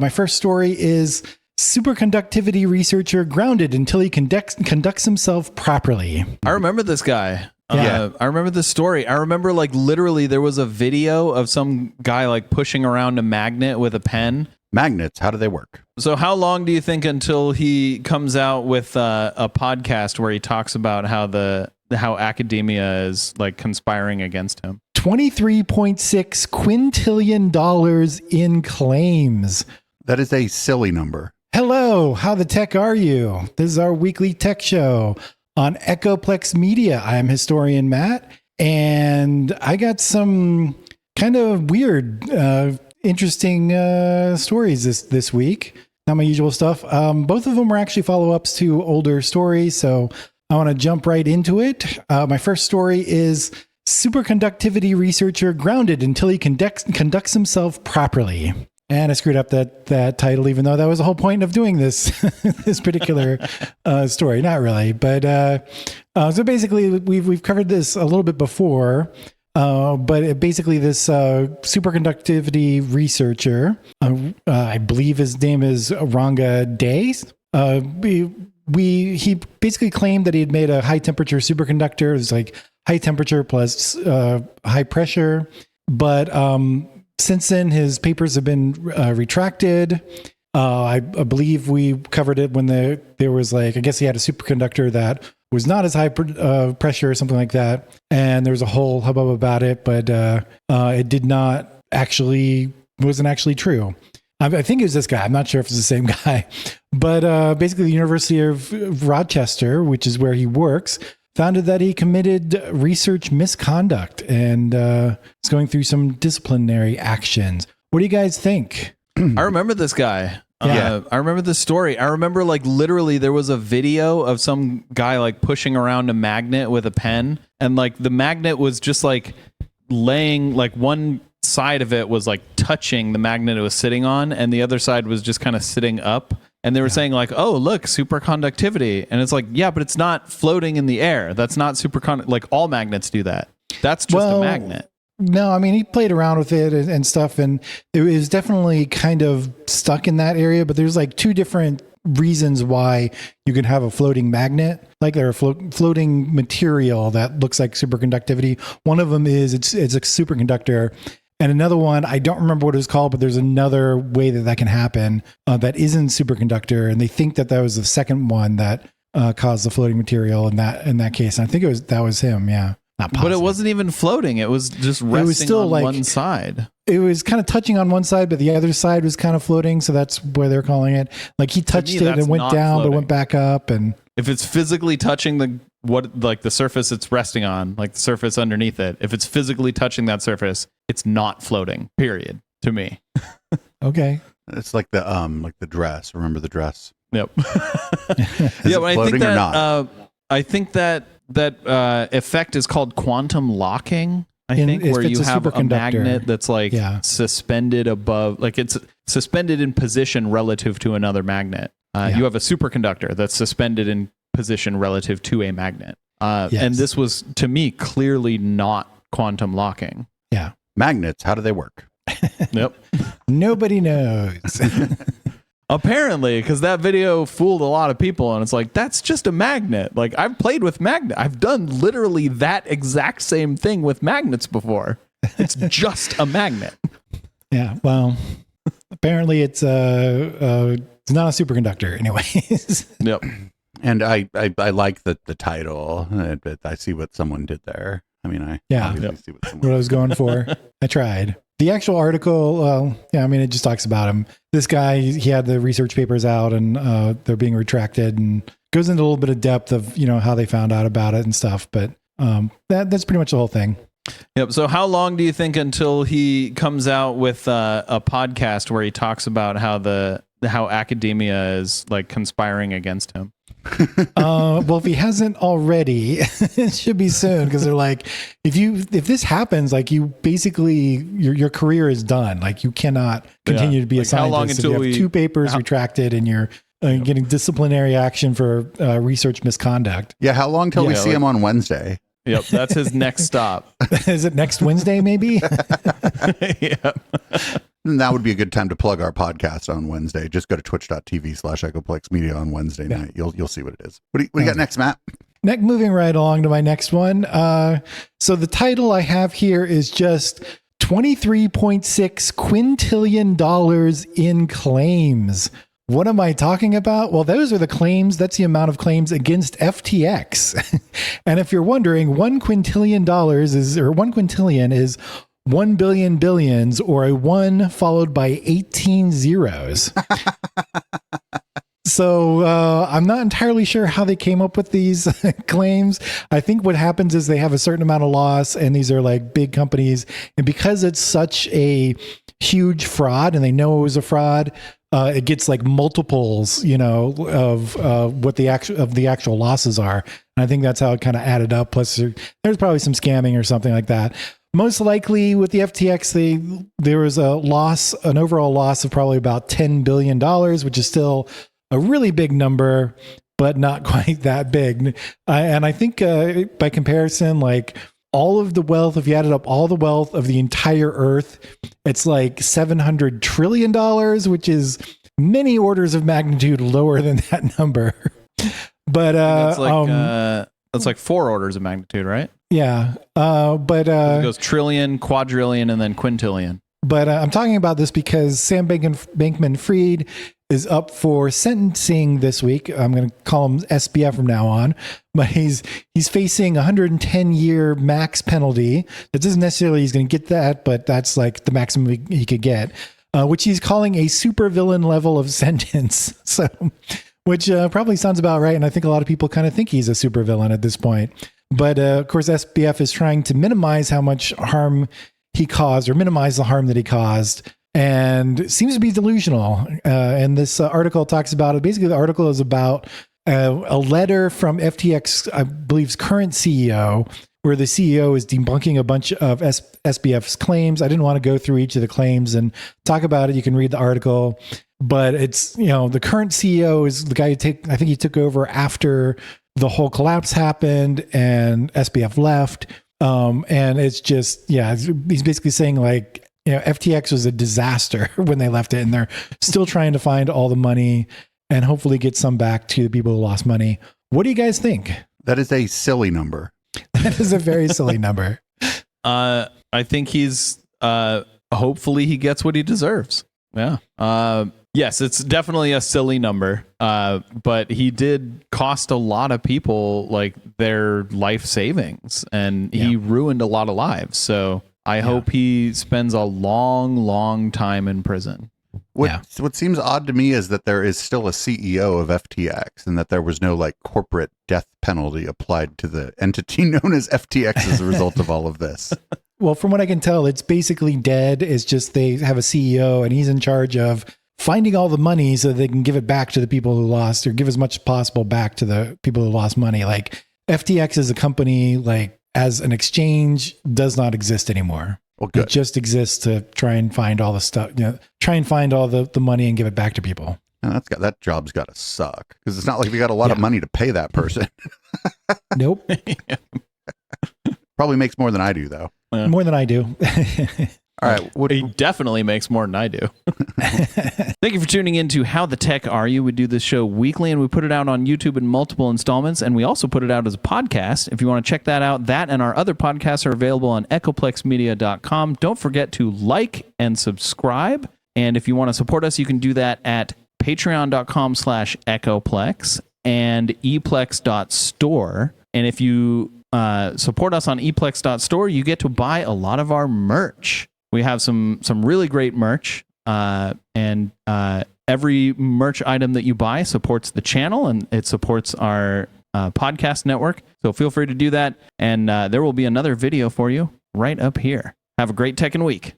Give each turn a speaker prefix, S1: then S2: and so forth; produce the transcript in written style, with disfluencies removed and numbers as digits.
S1: My first story is superconductivity researcher grounded until he conducts himself properly.
S2: I remember this guy.
S1: Yeah.
S2: I remember this story. I remember like literally there was a video of some guy like pushing around a magnet with a pen.
S3: Magnets, how do they work?
S2: So how long do you think until he comes out with a podcast where he talks about how academia is like conspiring against him?
S1: $23.6 quintillion in claims.
S3: That is a silly number.
S1: Hello, how the tech are you? This is our weekly tech show on Echoplex Media. I'm historian Matt, and I got some kind of weird, interesting stories this week. Not my usual stuff. Both of them were actually follow-ups to older stories, so I want to jump right into it. My first story is superconductivity researcher grounded until he conducts himself properly. And I screwed up that title, even though that was the whole point of doing this this particular story. Not really, but so basically, we've covered this a little bit before. But basically, this superconductivity researcher, I believe his name is Ranga Day. He basically claimed that he had made a high temperature superconductor. It was like high temperature plus high pressure, but since then, his papers have been retracted. I believe we covered it when there was like, I guess he had a superconductor that was not as high pressure or something like that. And there was a whole hubbub about it, but it wasn't actually true. I think it was this guy. I'm not sure if it's the same guy. But basically, the University of Rochester, which is where he works, founded that he committed research misconduct and is going through some disciplinary actions. What do you guys think?
S2: I remember this guy.
S1: Yeah.
S2: I remember this story. I remember like literally there was a video of some guy like pushing around a magnet with a pen, and like the magnet was just like laying, like one side of it was like touching the magnet it was sitting on, and the other side was just kind of sitting up. And they were saying like, oh, look, superconductivity. And it's like, yeah, but it's not floating in the air. That's not like all magnets do that. That's just a magnet.
S1: No, I mean, he played around with it and stuff, and it was definitely kind of stuck in that area. But there's like two different reasons why you can have a floating magnet. Like there are floating material that looks like superconductivity. One of them is it's a superconductor. And another one, I don't remember what it was called, but there's another way that can happen that isn't superconductor. And they think that was the second one that caused the floating material in that case. And I think that was him. Yeah. Not positive.
S2: But it wasn't even floating. It was just resting on one side.
S1: It was kind of touching on one side, but the other side was kind of floating. So that's where they're calling it. Like he touched it and went down, but went back up. And
S2: if it's physically touching the surface it's resting on, like the surface underneath it, if it's physically touching that surface, it's not floating, period, to me.
S1: Okay.
S3: It's like the dress. Remember the dress?
S2: Yep.
S3: Yeah, but
S2: I think that effect is called quantum locking. I think where you have a magnet that's like suspended above, like it's suspended in position relative to another magnet. You have a superconductor that's suspended in position relative to a magnet. And this was, to me, clearly not quantum locking.
S1: Yeah.
S3: Magnets, how do they work?
S2: Yep.
S1: Nobody knows.
S2: Apparently, because that video fooled a lot of people, and it's like, that's just a magnet. Like, I've played with magnet. I've done literally that exact same thing with magnets before. It's just a magnet.
S1: Yeah, well, apparently it's not a superconductor anyways.
S2: Yep.
S3: And I like the title, but I see what someone did there. I mean, I see what
S1: I was going for. I tried. The actual article, it just talks about him. This guy, he had the research papers out, and they're being retracted, and goes into a little bit of depth of how they found out about it and stuff. But that's pretty much the whole thing.
S2: Yep. So how long do you think until he comes out with a podcast where he talks about how academia is like conspiring against him?
S1: Well, if he hasn't already, it should be soon, because they're like, if this happens, like you basically your career is done. Like you cannot continue to be a scientist. How long until you have two papers retracted and you're getting disciplinary action for research misconduct?
S3: Yeah. How long till we see him on Wednesday?
S2: Yep, that's his next stop.
S1: Is it next Wednesday? Maybe.
S2: Yeah.
S3: And that would be a good time to plug our podcast on Wednesday. Just go to twitch.tv/Echoplex Media on Wednesday night. You'll see what it is. What do you got next, Matt?
S1: Moving right along to my next one. So the title I have here is just $23.6 quintillion in claims. What am I talking about? Well, those are the claims. That's the amount of claims against FTX. And if you're wondering, $1 quintillion is 1 billion billions, or a 1 followed by 18 zeros. So I'm not entirely sure how they came up with these claims. I think what happens is they have a certain amount of loss, and these are like big companies. And because it's such a huge fraud, and they know it was a fraud, it gets like multiples, of what the actual losses are. And I think that's how it kind of added up. Plus, there's probably some scamming or something like that. Most likely with the FTX, there was an overall loss of probably about $10 billion, which is still a really big number, but not quite that big. And I think by comparison, like all of the wealth, if you added up all the wealth of the entire Earth, it's like $700 trillion, which is many orders of magnitude lower than that number. But
S2: that's like 4 orders of magnitude, right?
S1: Yeah. But
S2: it goes trillion, quadrillion, and then quintillion.
S1: But I'm talking about this because Sam Bankman-Fried is up for sentencing this week. I'm going to call him SBF from now on, but he's facing a 110-year max penalty. That doesn't necessarily he's going to get that, but that's like the maximum he could get, which he's calling a supervillain level of sentence. So, which probably sounds about right, and I think a lot of people kind of think he's a supervillain at this point. But of course, SBF is trying to minimize how much harm he caused, or minimize the harm that he caused, and seems to be delusional. And this article talks about it. Basically, the article is about a letter from FTX, I believe's current CEO, where the CEO is debunking a bunch of SBF's claims. I didn't want to go through each of the claims and talk about it. You can read the article. But it's, the current CEO is the guy I think he took over after the whole collapse happened and SBF left. And it's just, he's basically saying like, FTX was a disaster when they left it, and they're still trying to find all the money and hopefully get some back to the people who lost money. What do you guys think?
S3: That is a silly number.
S1: That is a very silly number.
S2: I think hopefully he gets what he deserves. Yeah. Yes, it's definitely a silly number. But he did cost a lot of people like their life savings, and he ruined a lot of lives. So I hope he spends a long, long time in prison.
S3: What seems odd to me is that there is still a CEO of FTX, and that there was no like corporate death penalty applied to the entity known as FTX as a result of all of this.
S1: Well, from what I can tell, it's basically dead. It's just they have a CEO, and he's in charge of finding all the money so they can give it back to the people who lost, or give as much as possible back to the people who lost money. Like FTX as a company, like as an exchange, does not exist anymore.
S3: Well, good.
S1: It just exists to try and find all the stuff, try and find all the money and give it back to people.
S3: And that job's got to suck, because it's not like we got a lot of money to pay that person.
S1: Nope.
S3: Probably makes more than I do, though.
S1: More than I do.
S3: All right.
S2: He definitely makes more than I do. Thank you for tuning in to How the Tech Are You? We do this show weekly, and we put it out on YouTube in multiple installments, and we also put it out as a podcast. If you want to check that out, that and our other podcasts are available on echoplexmedia.com. Don't forget to like and subscribe. And if you want to support us, you can do that at patreon.com/echoplex and eplex.store. And if you support us on eplex.store, you get to buy a lot of our merch. We have some really great merch, and every merch item that you buy supports the channel, and it supports our podcast network. So feel free to do that, and there will be another video for you right up here. Have a great tech and week.